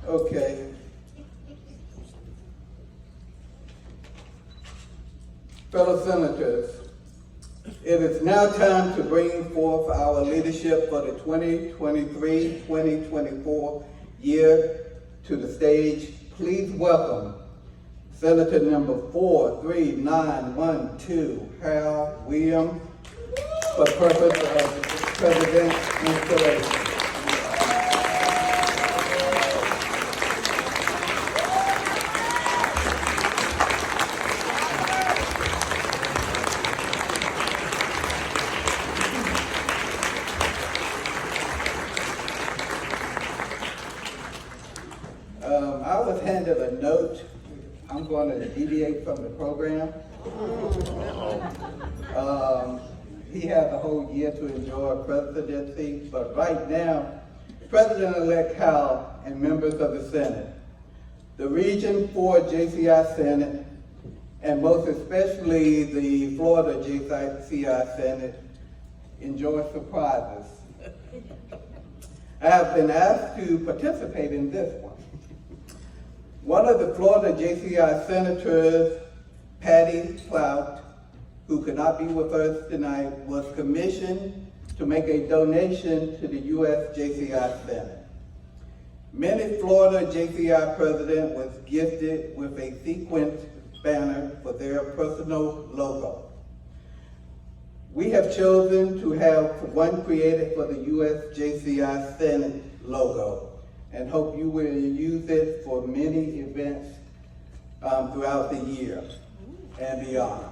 Okay. Fellow senators, it is now time to bring forth our leadership for the 2023-2024 year to the stage. Please welcome Senator number 43912, Hal Williams, for purpose of President's installation. I was handed a note. I'm going to deviate from the program. He has a whole year to enjoy presidency, but right now, President-elect Howell and members of the Senate, the Region 4 JCI Senate, and most especially the Florida JCI Senate, enjoy surprises. I have been asked to participate in this one. One of the Florida JCI senators, Patty Clout, who could not be with us tonight, was commissioned to make a donation to the U.S. JCI Senate. Many Florida JCI president was gifted with a sequence banner for their personal logo. We have chosen to have one created for the U.S. JCI Senate logo, and hope you will use it for many events throughout the year and beyond.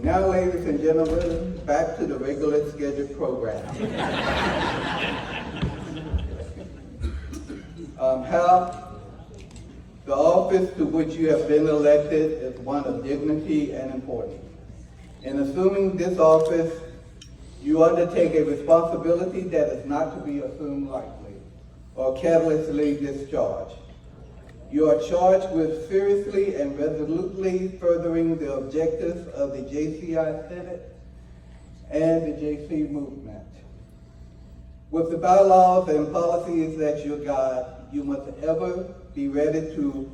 Now, ladies and gentlemen, back to the regular scheduled program. Hal, the office to which you have been elected is one of dignity and importance. In assuming this office, you undertake a responsibility that is not to be assumed lightly or carelessly discharged. You are charged with seriously and resolutely furthering the objectives of the JCI Senate and the JC movement. With the bylaws and policies that you guide, you must ever be ready to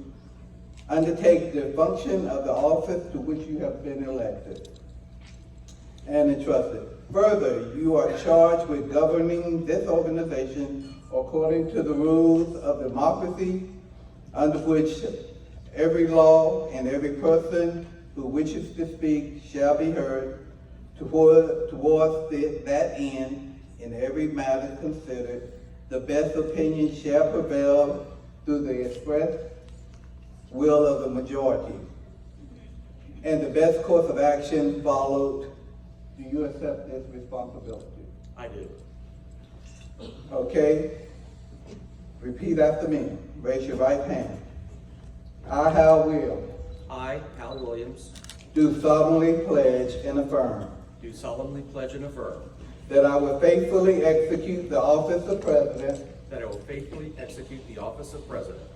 undertake the function of the office to which you have been elected and entrusted. Further, you are charged with governing this organization according to the rules of democracy, under which every law and every person who wishes to speak shall be heard towards that end. In every matter considered, the best opinion shall prevail through the express will of the majority, and the best course of action followed. Do you accept this responsibility? I do. Okay. Repeat after me. Raise your right hand. I, Hal Williams, I, Hal Williams, do solemnly pledge and affirm do solemnly pledge and affirm that I will faithfully execute the office of President that I will faithfully execute the office of President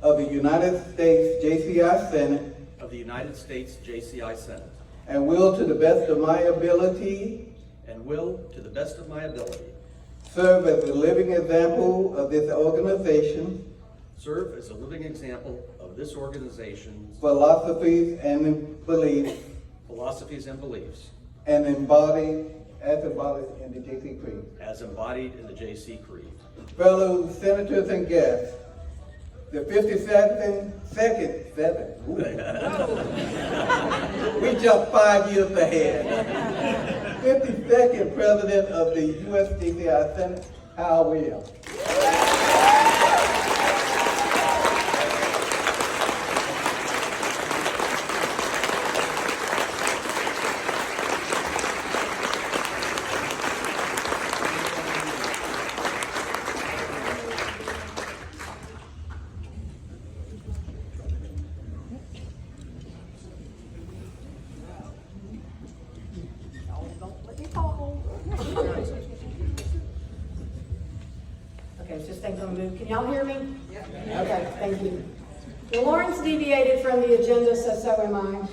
of the United States JCI Senate of the United States JCI Senate and will, to the best of my ability, and will, to the best of my ability, serve as a living example of this organization, serve as a living example of this organization's philosophies and beliefs, philosophies and beliefs, and embodied in the JC Creed. as embodied in the JC Creed. Fellow senators and guests, the 52nd, we jumped 5 years ahead. 52nd President of the U.S. JCI Senate, Hal Williams. Okay, it's just thing's gonna move. Can y'all hear me? Yeah. Okay, thank you. Well, Lawrence deviated from the agenda, so am I.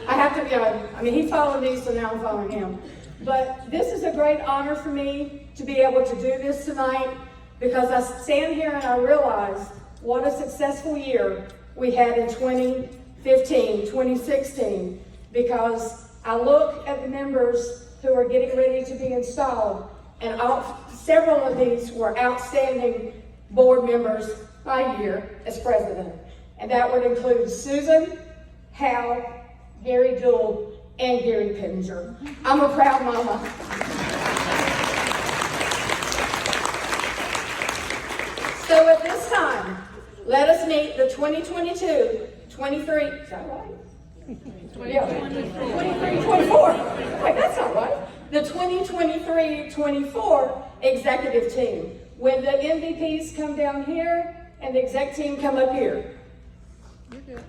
I have to be honest. I mean, he followed me, so now I'm following him. But this is a great honor for me to be able to do this tonight, because I stand here and I realize what a successful year we had in 2015, 2016, because I look at the members who are getting ready to be installed, and several of these were outstanding board members my year as president. And that would include Susan, Hal, Gary Jewell, and Gary Pittenger. I'm a proud mama. So at this time, let us meet the 2022-23, is that right? Yeah, 23-24. Wait, that's not right. The 2023-24 executive team. When the MVPs come down here and the exec team come up here. You're good.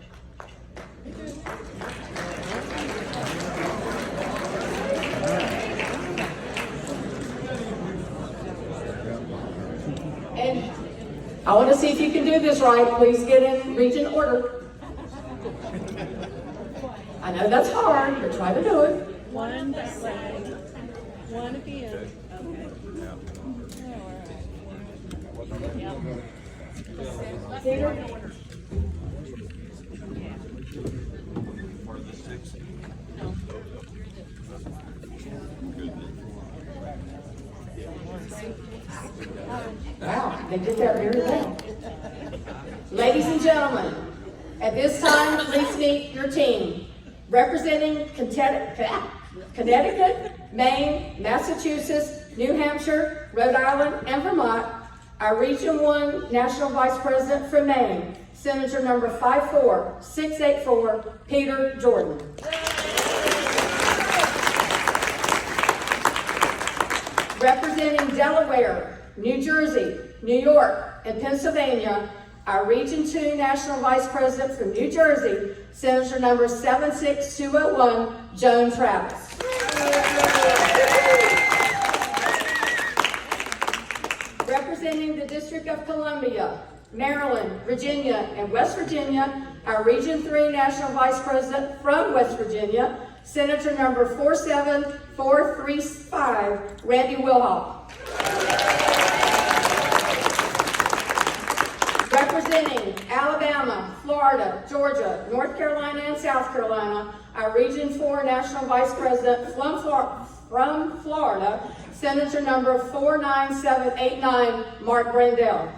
And I want to see if you can do this right. Please get in region order. I know that's hard, but try to do it. One that way, one at the end. Okay. Peter? Wow, they did that very well. Ladies and gentlemen, at this time, please meet your team. Representing Connecticut, Maine, Massachusetts, New Hampshire, Rhode Island, and Vermont, our Region 1 National Vice President from Maine, Senator number 54684, Peter Jordan. Representing Delaware, New Jersey, New York, and Pennsylvania, our Region 2 National Vice President from New Jersey, Senator number 76201, Joan Travis. Representing the District of Columbia, Maryland, Virginia, and West Virginia, our Region 3 National Vice President from West Virginia, Senator number 47435, Randy Wilhoff. Representing Alabama, Florida, Georgia, North Carolina, and South Carolina, our Region 4 National Vice President from Florida, Senator number 49789, Mark Brandell.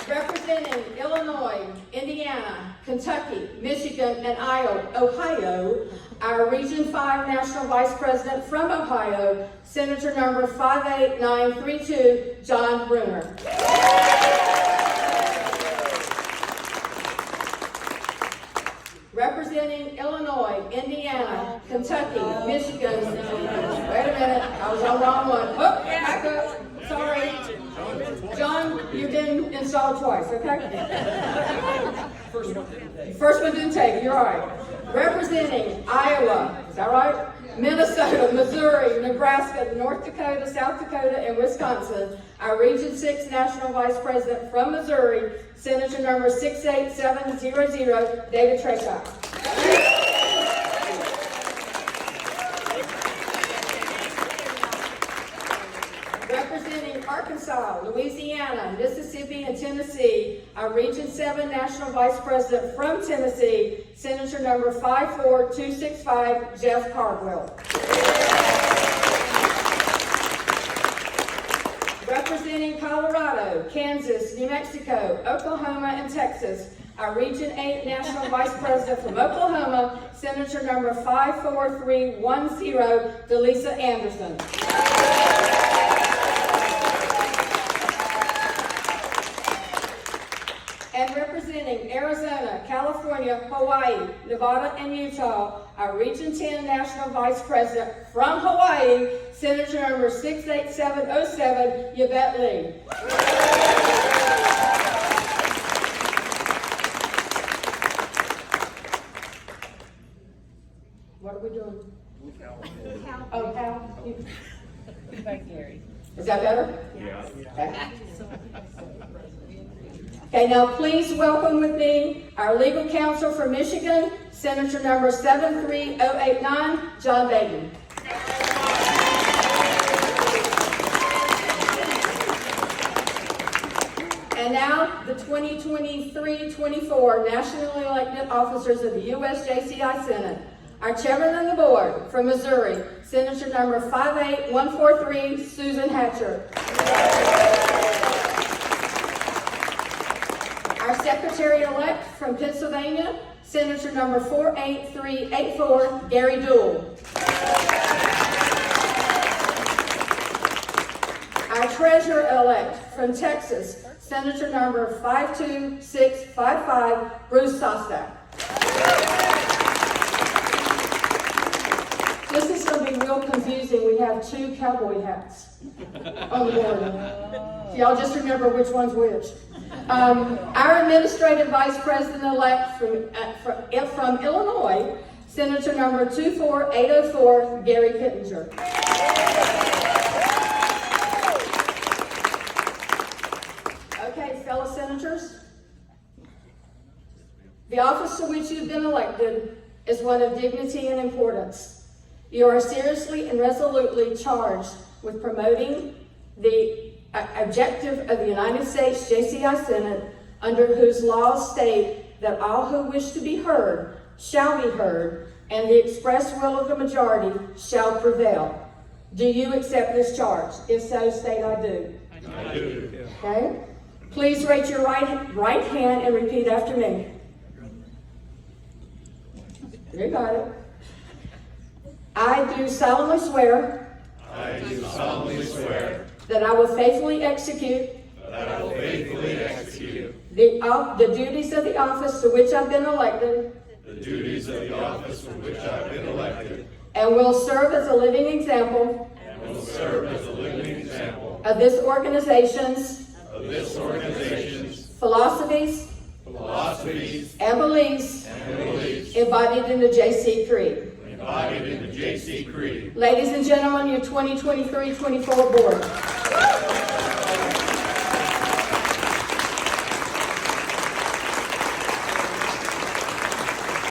Representing Illinois, Indiana, Kentucky, Michigan, and Ohio, our Region 5 National Vice President from Ohio, Senator number 58932, John Bruner. Representing Illinois, Indiana, Kentucky, Michigan. Wait a minute, I was on the wrong one. Oh, back up. Sorry. John, you've been installed twice, okay? First one didn't take it, you're all right. Representing Iowa, is that right? Minnesota, Missouri, Nebraska, North Dakota, South Dakota, and Wisconsin, our Region 6 National Vice President from Missouri, Senator number 68700, David Treshock. Representing Arkansas, Louisiana, Mississippi, and Tennessee, our Region 7 National Vice President from Tennessee, Senator number 54265, Jeff Cardwell. Representing Colorado, Kansas, New Mexico, Oklahoma, and Texas, our Region 8 National Vice President from Oklahoma, Senator number 54310, Delisa Anderson. And representing Arizona, California, Hawaii, Nevada, and Utah, our Region 10 National Vice President from Hawaii, Senator number 68707, Yvette Lee. What are we doing? Oh, Cal. by Gary. Is that better? Yeah. Okay. Okay, now please welcome with me our legal counsel from Michigan, Senator number 73089, John Baden. And now, the 2023-24 nationally elected officers of the U.S. JCI Senate. Our chairman of the board from Missouri, Senator number 58143, Susan Hatcher. Our secretary-elect from Pennsylvania, Senator number 48384, Gary Dool. Our treasurer-elect from Texas, Senator number 52655, Bruce Sostak. This is going to be real confusing. We have two cowboy hats on the board. So y'all just remember which one's which. Our administrative vice president-elect from Illinois, Senator number 24804, Gary Pittenger. Okay, fellow senators, the office to which you've been elected is one of dignity and importance. You are seriously and resolutely charged with promoting the objective of the United States JCI Senate, under whose laws state that all who wish to be heard shall be heard, and the express will of the majority shall prevail. Do you accept this charge? If so, state I do. I do. Okay? Please raise your right hand and repeat after me. You got it. I do solemnly swear I do solemnly swear that I will faithfully execute that I will faithfully execute the duties of the office to which I've been elected, the duties of the office for which I have been elected, and will serve as a living example and will serve as a living example of this organization's of this organization's philosophies philosophies and beliefs and beliefs embodied in the JC Creed. embodied in the JC Creed. Ladies and gentlemen, your 2023-24 board.